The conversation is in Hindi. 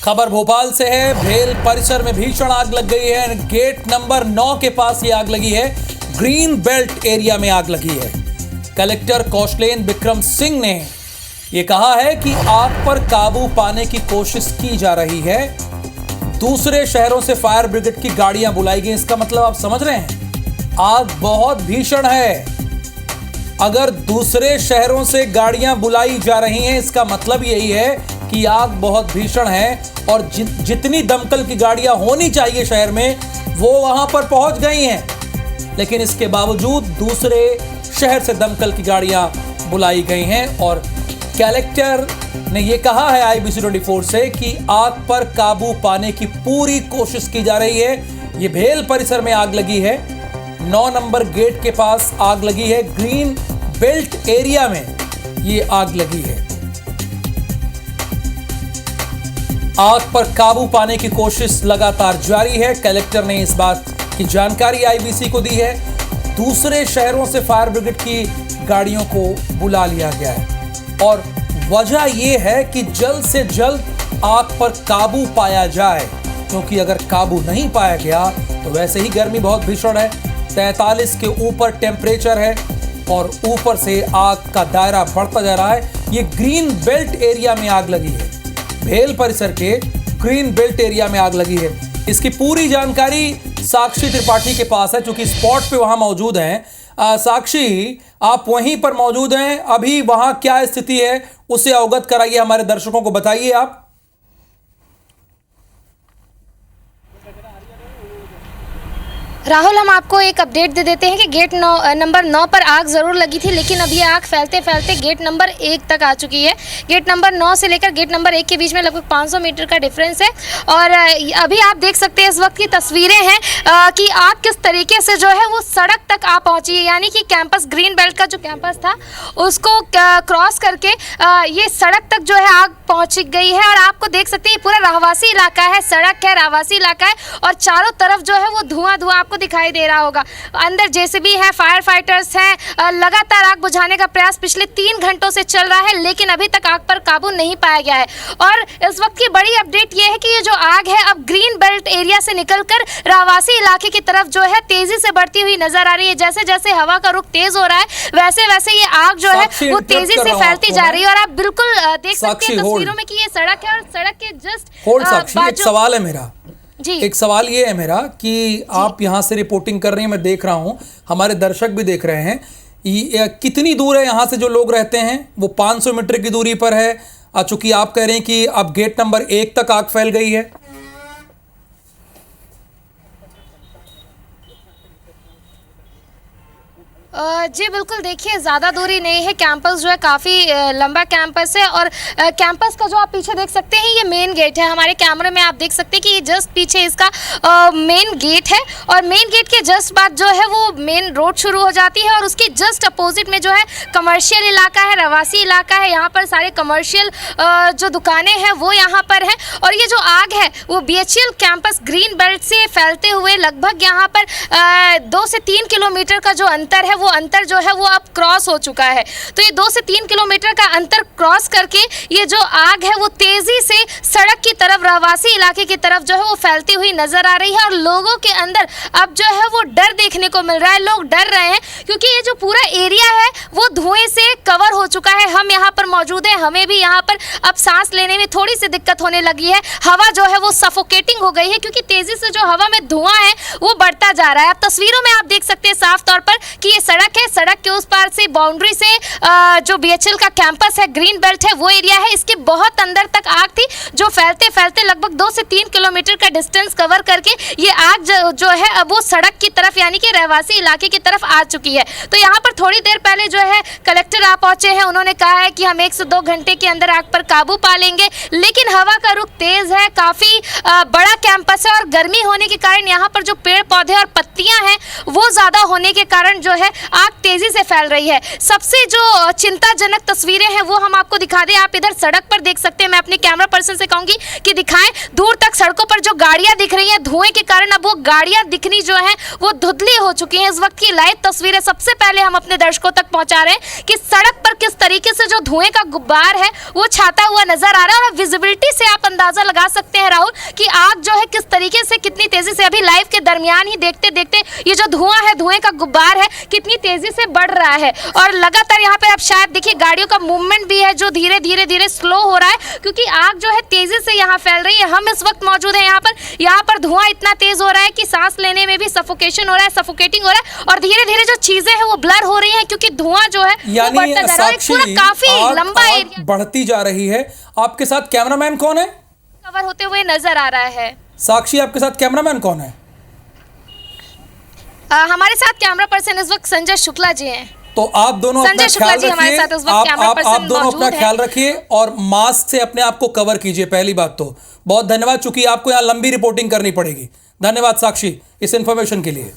खबर भोपाल से है। भेल परिसर में भीषण आग लग गई है। गेट नंबर 9 के पास ये आग लगी है। ग्रीन बेल्ट एरिया में आग लगी है। कलेक्टर कौशलेन विक्रम सिंह ने ये कहा है कि आग पर काबू पाने की कोशिश की जा रही है। दूसरे शहरों से फायर ब्रिगेड की गाड़ियां बुलाई गई। इसका मतलब आप समझ रहे हैं, आग बहुत भीषण है। अगर दूसरे शहरों से गाड़ियां बुलाई जा रही हैं, इसका मतलब यही है कि आग बहुत भीषण है और जितनी दमकल की गाड़ियां होनी चाहिए शहर में, वो वहां पर पहुंच गई हैं। लेकिन इसके बावजूद दूसरे शहर से दमकल की गाड़ियां बुलाई गई हैं और कलेक्टर ने यह कहा है IBC 24 से कि आग पर काबू पाने की पूरी कोशिश की जा रही है। ये भेल परिसर में आग लगी है। 9 नंबर गेट के पास आग लगी है। ग्रीन बेल्ट एरिया में ये आग लगी है। आग पर काबू पाने की कोशिश लगातार जारी है। कलेक्टर ने इस बात की जानकारी IBC को दी है। दूसरे शहरों से फायर ब्रिगेड की गाड़ियों को बुला लिया गया है और वजह यह है कि जल्द से जल्द आग पर काबू पाया जाए, क्योंकि अगर काबू नहीं पाया गया तो वैसे ही गर्मी बहुत भीषण है। 43 के ऊपर टेम्परेचर है और ऊपर से आग का दायरा बढ़ता जा रहा है। ये ग्रीन बेल्ट एरिया में आग लगी है। भेल परिसर के ग्रीन बेल्ट एरिया में आग लगी है। इसकी पूरी जानकारी साक्षी त्रिपाठी के पास है, चूंकि स्पॉट पे वहां मौजूद हैं। साक्षी, आप वहीं पर मौजूद हैं। अभी वहां क्या स्थिति है उसे अवगत कराइए, हमारे दर्शकों को बताइए आप। राहुल, हम आपको एक अपडेट दे देते हैं कि गेट नंबर 9 पर आग ज़रूर लगी थी, लेकिन अब ये आग फैलते फैलते गेट नंबर 1 तक आ चुकी है। गेट नंबर 9 से लेकर गेट नंबर 1 के बीच में लगभग 500 मीटर का डिफरेंस है। और अभी आप देख सकते हैं इस वक्त की तस्वीरें हैं कि आग किस तरीके से जो है वो सड़क तक आ पहुंची है। यानी कि कैंपस, ग्रीन बेल्ट का जो कैंपस था उसको क्रॉस करके ये सड़क तक जो है आग पहुँच गई है। और आपको देख सकते हैं पूरा रहवासी इलाका है, सड़क है, रहवासी इलाका है और चारों तरफ जो है वो धुआं धुआं दिखाई दे रहा होगा। अंदर JCB है, फायर फाइटर्स हैं। लगातार आग बुझाने का प्रयास पिछले 3 घंटों से चल रहा है, लेकिन अभी तक आग पर काबू नहीं पाया गया है। और इस वक्त की बड़ी अपडेट ये है कि ये जो आग है अब ग्रीन बेल्ट एरिया से निकलकर रहवासी इलाके की तरफ जो है तेजी से बढ़ती हुई नजर आ रही है। जैसे जैसे हवा का रुख तेज हो रहा है, वैसे वैसे ये आग जो है वो तेजी से फैलती जा रही है। और आप बिल्कुल देख सकते हैं तस्वीरों में कि ये सड़क है और सड़क के जस्ट एक सवाल है मेरा जी। एक सवाल ये है मेरा कि आप यहाँ से रिपोर्टिंग कर रही हैं, मैं देख रहा हूँ, हमारे दर्शक भी देख रहे हैं। कितनी दूर है यहाँ से जो लोग रहते हैं? वो 500 मीटर की दूरी पर है। चूंकि आप कह रहे हैं कि अब गेट नंबर 1 तक आग फैल गई है। जी बिल्कुल, देखिए ज़्यादा दूरी नहीं है। कैंपस जो है काफ़ी लंबा कैंपस है और कैंपस का जो आप पीछे देख सकते हैं ये मेन गेट है। हमारे कैमरे में आप देख सकते हैं कि ये जस्ट पीछे इसका मेन गेट है और मेन गेट के जस्ट बाद जो है वो मेन रोड शुरू हो जाती है और उसके जस्ट अपोजिट में जो है कमर्शियल इलाका है, रहवासी इलाका है। यहाँ पर सारे कमर्शियल जो दुकानें हैं वो यहाँ पर हैं। और ये जो आग है वो BHEL कैंपस ग्रीन बेल्ट से फैलते हुए लगभग यहाँ पर 2 से 3 किलोमीटर का जो अंतर है वो अंतर जो है वो अब क्रॉस हो चुका है। तो ये 2 से 3 किलोमीटर का अंतर क्रॉस करके ये जो आग है वो तेजी से सड़क की तरफ, रहवासी इलाके की तरफ जो है वो फैलती हुई नजर आ रही है। और लोगों के अंदर अब जो है वो डर देखने को मिल रहा है। लोग डर रहे हैं क्योंकि ये जो पूरा एरिया है वो धुएं से कवर हो चुका है। हम यहाँ पर मौजूद हैं, हमें भी यहाँ पर अब सांस लेने में थोड़ी सी दिक्कत होने लगी है। हवा जो है वो सफोकेटिंग हो गई है क्योंकि तेजी से जो हवा में धुआं है वो बढ़ता जा रहा है। अब तस्वीरों में आप देख सकते हैं साफ तौर पर कि ये सड़क है, सड़क के उस पार से बाउंड्री से जो BHEL का कैंपस है, ग्रीन बेल्ट है, वो एरिया है। इसके बहुत अंदर तक आग थी जो फैलते फैलते लगभग 2 से 3 किलोमीटर का डिस्टेंस कवर करके ये आग जो है अब वो सड़क की तरफ यानी कि रहवासी इलाके की तरफ आ चुकी है। तो यहाँ पर थोड़ी देर पहले जो है कलेक्टर आ पहुंचे हैं। उन्होंने कहा है कि हम 1 से 2 घंटे के अंदर आग पर काबू पा लेंगे, लेकिन हवा का रुख तेज है, काफी बड़ा कैंपस है और गर्मी होने के कारण यहाँ पर जो पेड़ पौधे और पत्तियां हैं वो ज्यादा होने के कारण जो है आग तेजी से फैल रही है। सबसे जो चिंताजनक तस्वीरें हैं वो हम आपको दिखा दें। आप इधर सड़क पर देख सकते हैं। मैं अपने कैमरा पर्सन से कहूंगी कि दिखाएं। दूर तक सड़कों पर जो गाड़ियां दिख रही हैं, धुएं के कारण अब वो गाड़ियां दिखनी जो है वो धुंधली हो चुकी हैं। इस वक्त की लाइव तस्वीरें सबसे पहले हम अपने दर्शकों तक पहुंचा रहे हैं कि सड़क पर किस तरीके से जो धुएं का गुब्बार है वो छाता हुआ नजर आ रहा है और विजिबिलिटी से आप अंदाजा अंदाजा लगा सकते हैं राहुल कि आग जो है किस तरीके से, कितनी तेजी से, अभी लाइव के दरमियान ही देखते देखते ये जो धुआं है, धुएं का गुब्बार है, कितनी तेजी से बढ़ रहा है। और लगातार यहाँ पे आप शायद देखिए गाड़ियों का मूवमेंट भी है जो धीरे धीरे धीरे स्लो हो रहा है, क्योंकि आग जो है तेजी से यहाँ फैल रही है। हम इस वक्त मौजूद है यहाँ पर धुआं इतना तेज हो रहा है कि सांस लेने में भी सफोकेशन हो रहा है, सफोकेटिंग हो रहा है, और धीरे धीरे जो चीजें हैं वो ब्लर हो रही हैं, क्योंकि धुआं जो है वो बढ़ता जा रहा है। पूरा काफी लंबा एरिया बढ़ती जा रही है। आपके साथ कैमरामैन कौन है? कवर होते हुए नजर आ रहा है। साक्षी, आपके साथ कैमरामैन कौन है? हमारे साथ कैमरा पर्सन इस वक्त संजय शुक्ला जी हैं। तो आप दोनों अपना ख्याल रखिए, आप दोनों अपना ख्याल रखिए और मास्क से अपने आप को कवर कीजिए। पहली बात तो बहुत धन्यवाद, चूंकि आपको यहाँ लंबी रिपोर्टिंग करनी पड़ेगी। धन्यवाद साक्षी इस इंफॉर्मेशन के लिए।